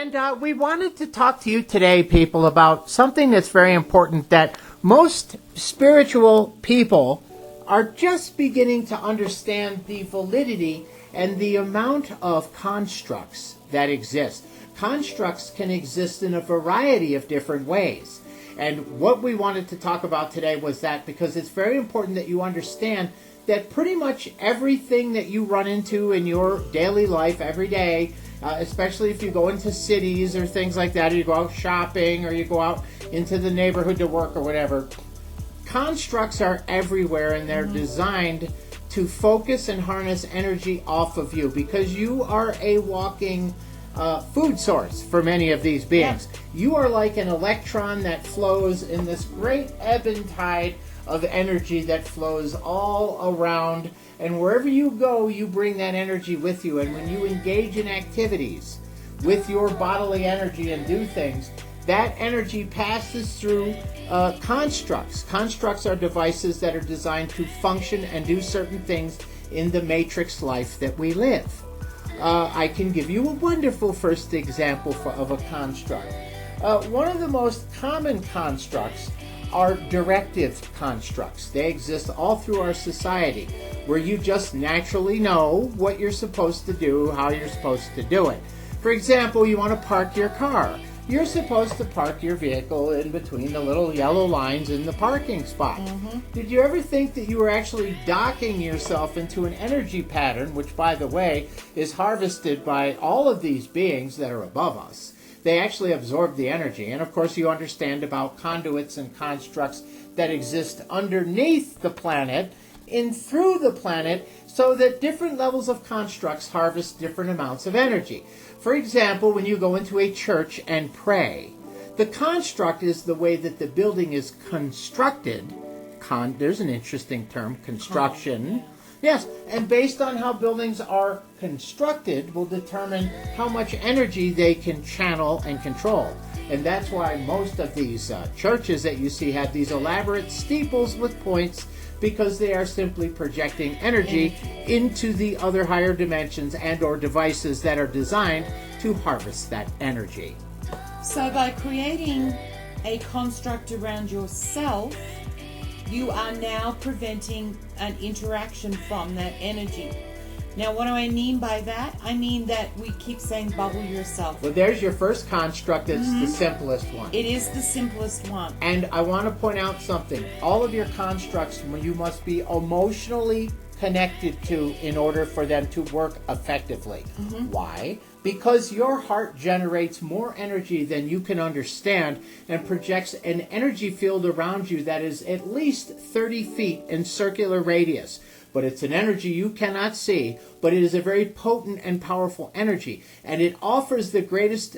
And we wanted to talk to you today, people, about something that's very important that most spiritual people are just beginning to understand the validity and the amount of constructs that exist. Constructs can exist in a variety of different ways. And what we wanted to talk about today was that because it's very important that you understand that pretty much everything that you run into in your daily life every day, especially if you go into cities or things like that, or you go out shopping or you go out into the neighborhood to work or whatever, constructs are everywhere and they're designed to focus and harness energy off of you because you are a walking food source for many of these beings. Yeah. You are like an electron that flows in this great ebb and tide of energy that flows all around, and wherever you go, you bring that energy with you. And when you engage in activities with your bodily energy and do things, that energy passes through constructs. Constructs are devices that are designed to function and do certain things in the matrix life that we live. I can give you a wonderful first example of a construct. One of the most common constructs are directive constructs. They exist all through our society, where you just naturally know what you're supposed to do, how you're supposed to do it. For example, you want to park your car. You're supposed to park your vehicle in between the little yellow lines in the parking spot. Did you ever think that you were actually docking yourself into an energy pattern, which, by the way, is harvested by all of these beings that are above us? They actually absorb the energy. And, of course, you understand about conduits and constructs that exist underneath the planet and through the planet, so that different levels of constructs harvest different amounts of energy. For example, when you go into a church and pray, the construct is the way that the building is constructed. There's an interesting term, construction. Yes, and based on how buildings are constructed will determine how much energy they can channel and control. And that's why most of these churches that you see have these elaborate steeples with points, because they are simply projecting energy into the other higher dimensions and or devices that are designed to harvest that energy. So by creating a construct around yourself, you are now preventing an interaction from that energy. Now, what do I mean by that? I mean that we keep saying bubble yourself. Well, there's your first construct. It's the simplest one. It is the simplest one. And I want to point out something. All of your constructs, you must be emotionally connected to in order for them to work effectively. Why? Because your heart generates more energy than you can understand and projects an energy field around you that is at least 30 feet in circular radius. But it's an energy you cannot see, but it is a very potent and powerful energy, and it offers the greatest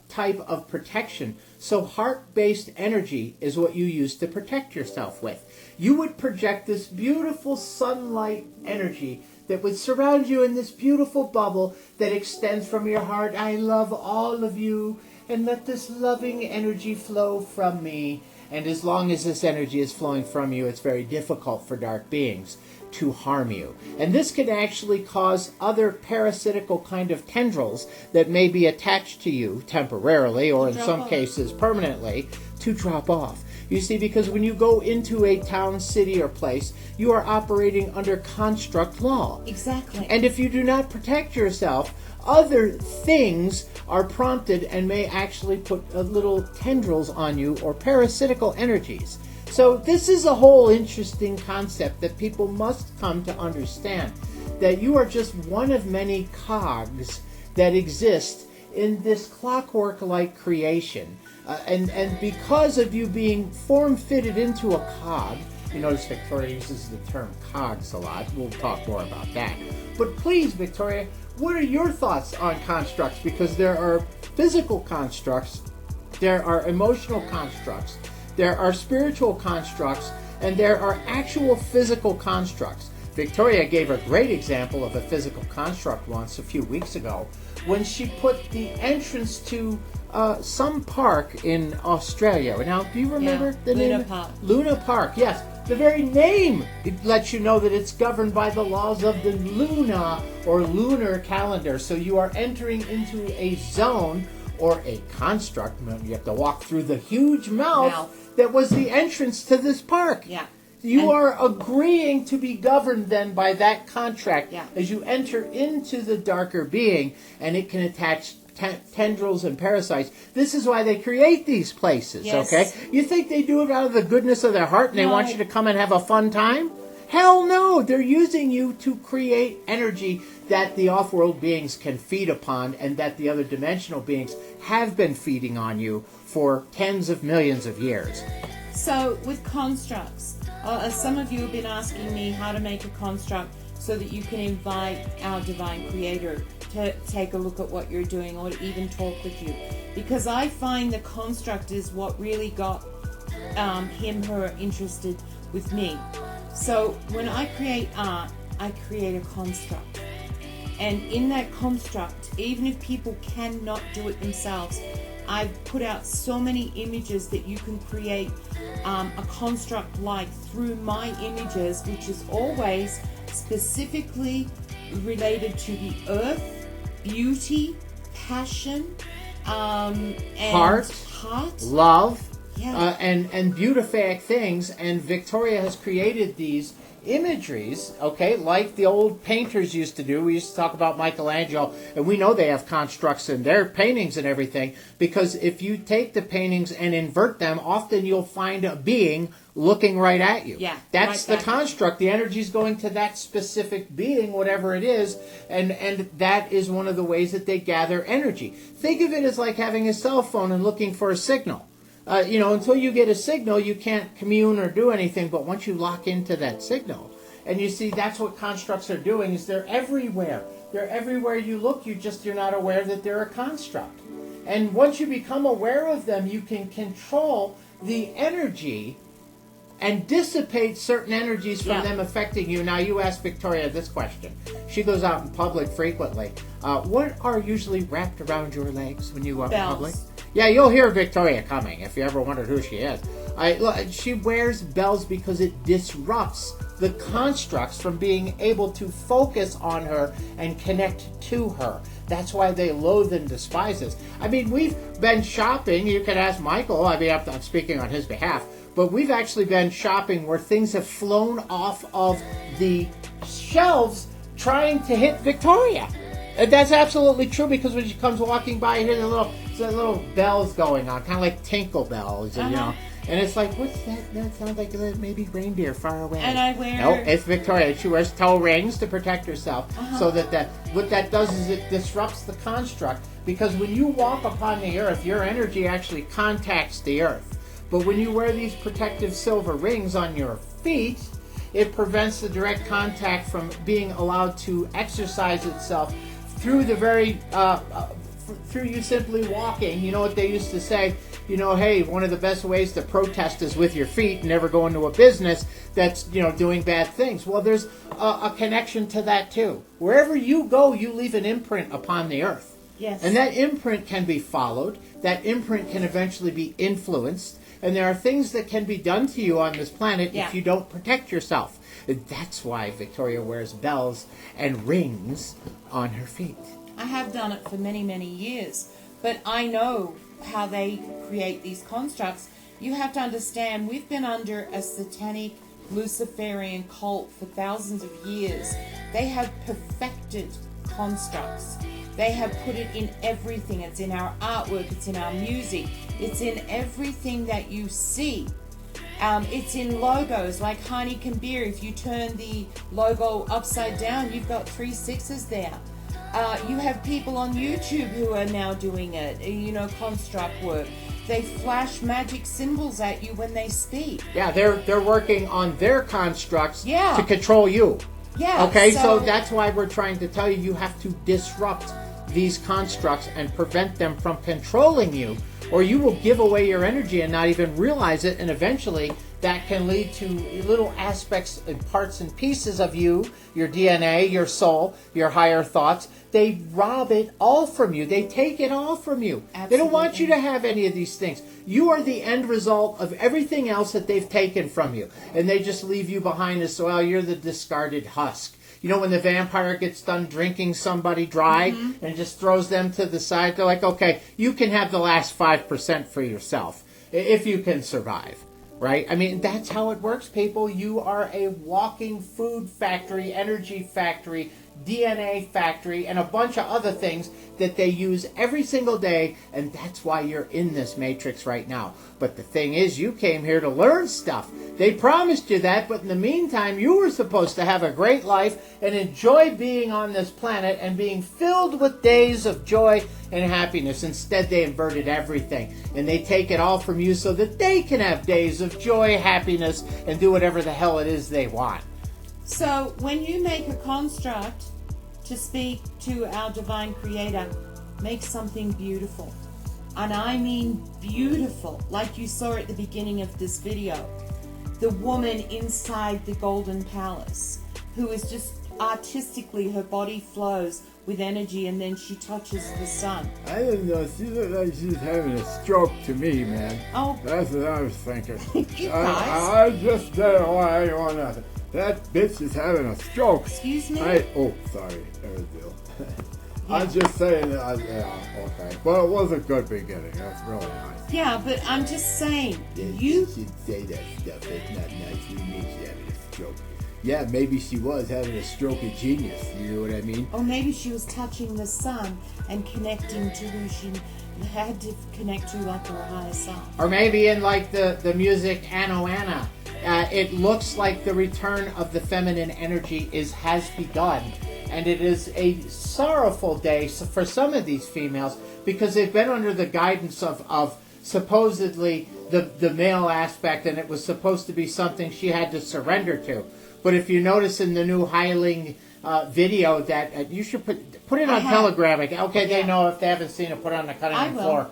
type of protection. So heart-based energy is what you use to protect yourself with. You would project this beautiful sunlight energy that would surround you in this beautiful bubble that extends from your heart. I love all of you, and let this loving energy flow from me. And as long as this energy is flowing from you, it's very difficult for dark beings to harm you. And this can actually cause other parasitical kind of tendrils that may be attached to you temporarily, or in some cases permanently, to drop off. You see, because when you go into a town, city, or place, you are operating under construct law. Exactly. And if you do not protect yourself, other things are prompted and may actually put little tendrils on you, or parasitical energies. So this is a whole interesting concept that people must come to understand, that you are just one of many cogs that exist in this clockwork-like creation. And because of you being form-fitted into a cog, you notice Victoria uses the term cogs a lot. We'll talk more about that. But please, Victoria, what are your thoughts on constructs? Because there are physical constructs, there are emotional constructs, there are spiritual constructs, and there are actual physical constructs. Victoria gave a great example of a physical construct once a few weeks ago when she put the entrance to some park in Australia. Now, do you remember the name? Luna Park. Luna Park, yes. The very name, it lets you know that it's governed by the laws of the Luna or lunar calendar. So you are entering into a zone or a construct. You have to walk through the huge mouth Mouth. that was the entrance to this park. Yeah. You And- are agreeing to be governed then by that contract Yeah. as you enter into the darker being, and it can attach tendrils and parasites. This is why they create these places, Yes. okay? You think they do it out of the goodness of their heart and they No. want you to come and have a fun time? Hell no! They're using you to create energy that the off-world beings can feed upon and that the other dimensional beings have been feeding on you for tens of millions of years. So with constructs, some of you have been asking me how to make a construct so that you can invite our divine creator to take a look at what you're doing or to even talk with you. Because I find the construct is what really got him, her interested with me. So when I create art, I create a construct. And in that construct, even if people cannot do it themselves, I've put out so many images that you can create a construct like through my images, which is always specifically related to the earth, beauty, passion, and Heart. Love, Yeah. and beautific things, and Victoria has created these imageries, okay, like the old painters used to do. We used to talk about Michelangelo, and we know they have constructs in their paintings and everything, because if you take the paintings and invert them, often you'll find a being looking right at you. Yeah, That's right the back. construct. The energy's going to that specific being, whatever it is, and that is one of the ways that they gather energy. Think of it as like having a cell phone and looking for a signal. Until you get a signal, you can't commune or do anything, but once you lock into that signal, and you see that's what constructs are doing, is they're everywhere. They're everywhere you look, you're not aware that they're a construct. And once you become aware of them, you can control the energy and dissipate certain energies from them affecting you. Now, you ask Victoria this question. She goes out in public frequently. What are usually wrapped around your legs when you go out in public? Yeah, you'll hear Victoria coming if you ever wondered who she is. She wears bells because it disrupts the constructs from being able to focus on her and connect to her. That's why they loathe and despise us. I mean, we've been shopping. You can ask Michael. I mean, I'm speaking on his behalf. But we've actually been shopping where things have flown off of the shelves trying to hit Victoria. And that's absolutely true, because when she comes walking by, you hear the little bells going on, kind of like tinkle bells, and, and it's like, what's that? That sounds like maybe reindeer far away. And I wear... No, it's Victoria. She wears toe rings to protect herself, so that what that does is it disrupts the construct, because when you walk upon the earth, your energy actually contacts the earth. But when you wear these protective silver rings on your feet, it prevents the direct contact from being allowed to exercise itself through the very, through you simply walking. You know what they used to say, hey, one of the best ways to protest is with your feet, never go into a business that's, doing bad things. Well, there's a connection to that too. Wherever you go, you leave an imprint upon the earth. Yes. And that imprint can be followed. That imprint can eventually be influenced. And there are things that can be done to you on this planet if you don't protect yourself. And that's why Victoria wears bells and rings on her feet. I have done it for many, many years. But I know how they create these constructs. You have to understand, we've been under a satanic Luciferian cult for thousands of years. They have perfected constructs. They have put it in everything. It's in our artwork. It's in our music. It's in everything that you see. It's in logos like Heineken beer. If you turn the logo upside down, you've got 3 6s there. You have people on YouTube who are now doing it, construct work. They flash magic symbols at you when they speak. Yeah, they're working on their constructs Yeah. to control you. Yeah. Okay, so that's why we're trying to tell you have to disrupt these constructs and prevent them from controlling you, or you will give away your energy and not even realize it, and eventually that can lead to little aspects and parts and pieces of you, your DNA, your soul, your higher thoughts. They rob it all from you. They take it all from you. Absolutely. They don't want you to have any of these things. You are the end result of everything else that they've taken from you. And they just leave you behind as, well, you're the discarded husk. You know, when the vampire gets done drinking somebody dry and just throws them to the side, they're like, okay, you can have the last 5% for yourself if you can survive. Right? I mean, that's how it works, people. You are a walking food factory, energy factory, DNA factory, and a bunch of other things that they use every single day, and that's why you're in this matrix right now. But the thing is, you came here to learn stuff. They promised you that, but in the meantime, you were supposed to have a great life and enjoy being on this planet and being filled with days of joy and happiness. Instead, they inverted everything, and they take it all from you so that they can have days of joy, happiness, and do whatever the hell it is they want. So when you make a construct to speak to our divine creator, make something beautiful. And I mean beautiful, like you saw at the beginning of this video. The woman inside the golden palace, who is just artistically, her body flows with energy, and then she touches the sun. I didn't know. She looked like she was having a stroke to me, man. Oh, That's what I was thinking. you guys. I just said, oh, I want to. That bitch is having a stroke. Excuse me? Oh, sorry. I was just saying that. Yeah, okay. But it was a good beginning. That's really nice. Yeah, but I'm just saying, You should say that stuff. It's not nice. You mean she's having a stroke. Yeah, maybe she was having a stroke of genius. You know what I mean? or maybe she was touching the sun and connecting to who she had to connect to, like her higher self. Or maybe in like the music Anno Anna. It looks like the return of the feminine energy has begun. And it is a sorrowful day for some of these females because they've been under the guidance of supposedly the male aspect, and it was supposed to be something she had to surrender to. But if you notice in the new Heiling video that you should put it on Telegram. Okay, they know if they haven't seen it, put it on the cutting room floor.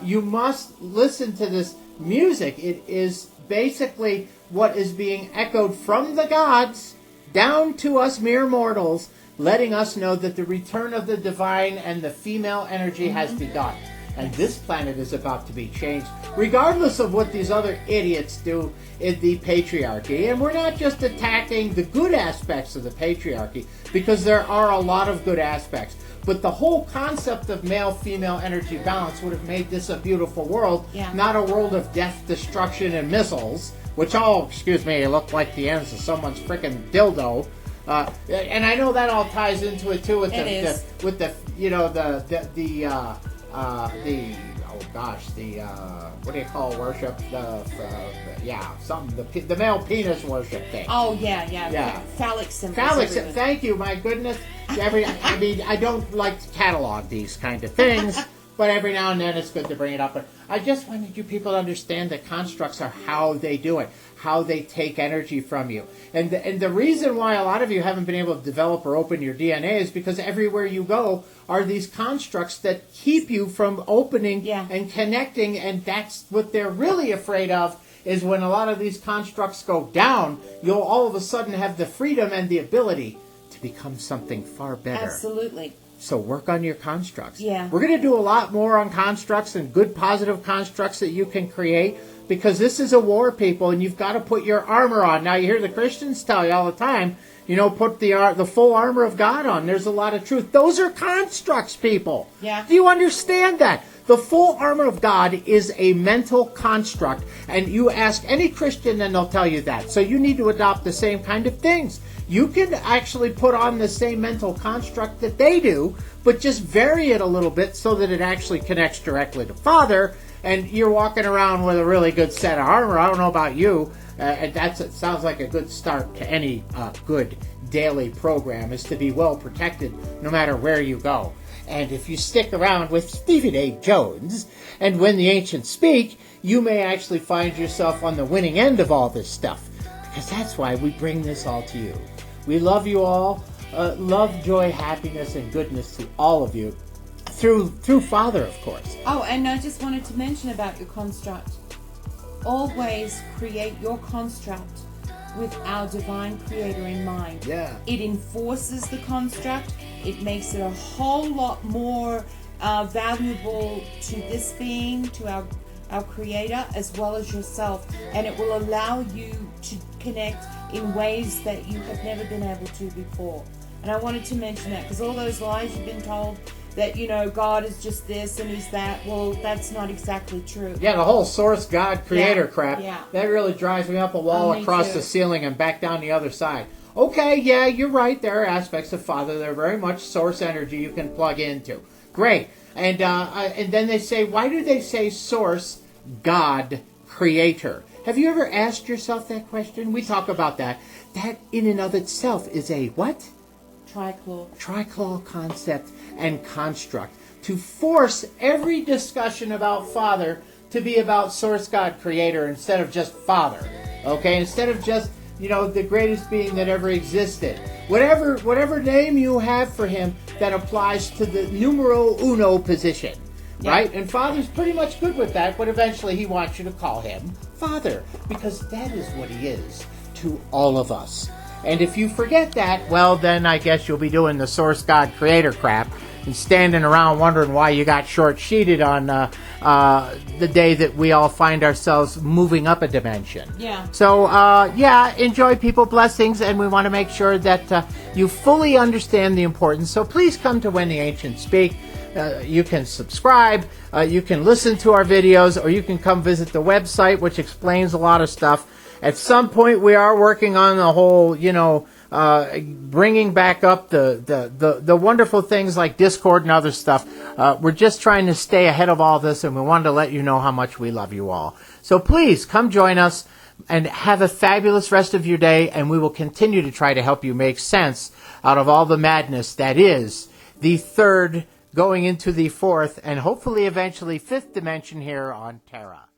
You must listen to this music. It is basically what is being echoed from the gods down to us mere mortals, letting us know that the return of the divine and the female energy has begun. And this planet is about to be changed, regardless of what these other idiots do in the patriarchy. And we're not just attacking the good aspects of the patriarchy, because there are a lot of good aspects. But the whole concept of male-female energy balance would have made this a beautiful world, not a world of death, destruction, and missiles, which all, look like the ends of someone's freaking dildo. And I know that all ties into it too with what do you call worship? The male penis worship thing. Oh yeah. Phallic symbols. Phallic. Thank you. My goodness. I don't like to catalog these kind of things, but every now and then it's good to bring it up. But I just wanted you people to understand that constructs are how they do it, how they take energy from you. And the reason why a lot of you haven't been able to develop or open your DNA is because everywhere you go are these constructs that keep you from opening and connecting, and that's what they're really afraid of, is when a lot of these constructs go down, you'll all of a sudden have the freedom and the ability to become something far better. Absolutely. So work on your constructs. Yeah. We're going to do a lot more on constructs and good positive constructs that you can create, because this is a war, people, and you've got to put your armor on. Now, you hear the Christians tell you all the time, put the full armor of God on. There's a lot of truth. Those are constructs, people. Yeah. Do you understand that? The full armor of God is a mental construct, and you ask any Christian and they'll tell you that. So you need to adopt the same kind of things. You can actually put on the same mental construct that they do, but just vary it a little bit so that it actually connects directly to Father, and you're walking around with a really good set of armor. I don't know about you, and it sounds like a good start to any good daily program, is to be well protected no matter where you go. And if you stick around with Stephen A. Jones and When the Ancients Speak, you may actually find yourself on the winning end of all this stuff, because that's why we bring this all to you. We love you all. Love, joy, happiness, and goodness to all of you through Father, of course. Oh, and I just wanted to mention about your construct. always create your construct with our divine creator in mind. Yeah. It enforces the construct. It makes it a whole lot more valuable to this being, to our creator, as well as yourself. And it will allow you to connect in ways that you have never been able to before. And I wanted to mention that because all those lies you've been told that, you know, God is just this and he's that, well, that's not exactly true. Yeah, the whole source, God, creator crap, yeah. that really drives me up a wall Me across too. the ceiling and back down the other side. Okay, yeah, you're right. There are aspects of Father that are very much source energy you can plug into. Great. And then they say, why do they say source, God, creator? Have you ever asked yourself that question? We talk about that. That in and of itself is a what? Triclaw concept and construct. To force every discussion about Father to be about source, God, creator, instead of just Father. Okay? Instead of just, you know, the greatest being that ever existed. Whatever name you have for him that applies to the numero uno position. Yeah. Right? And Father's pretty much good with that, but eventually he wants you to call him Father, because that is what he is to all of us. And if you forget that, well, then I guess you'll be doing the source, God, creator crap and standing around wondering why you got short-sheeted on the day that we all find ourselves moving up a dimension. Yeah. So, enjoy, people, blessings, and we want to make sure that you fully understand the importance. So please come to When the Ancients Speak. You can subscribe, you can listen to our videos, or you can come visit the website, which explains a lot of stuff. At some point, we are working on the whole, bringing back up the wonderful things like Discord and other stuff. We're just trying to stay ahead of all this, and we wanted to let you know how much we love you all. So please come join us and have a fabulous rest of your day, and we will continue to try to help you make sense out of all the madness that is the third going into the fourth and hopefully eventually fifth dimension here on Terra.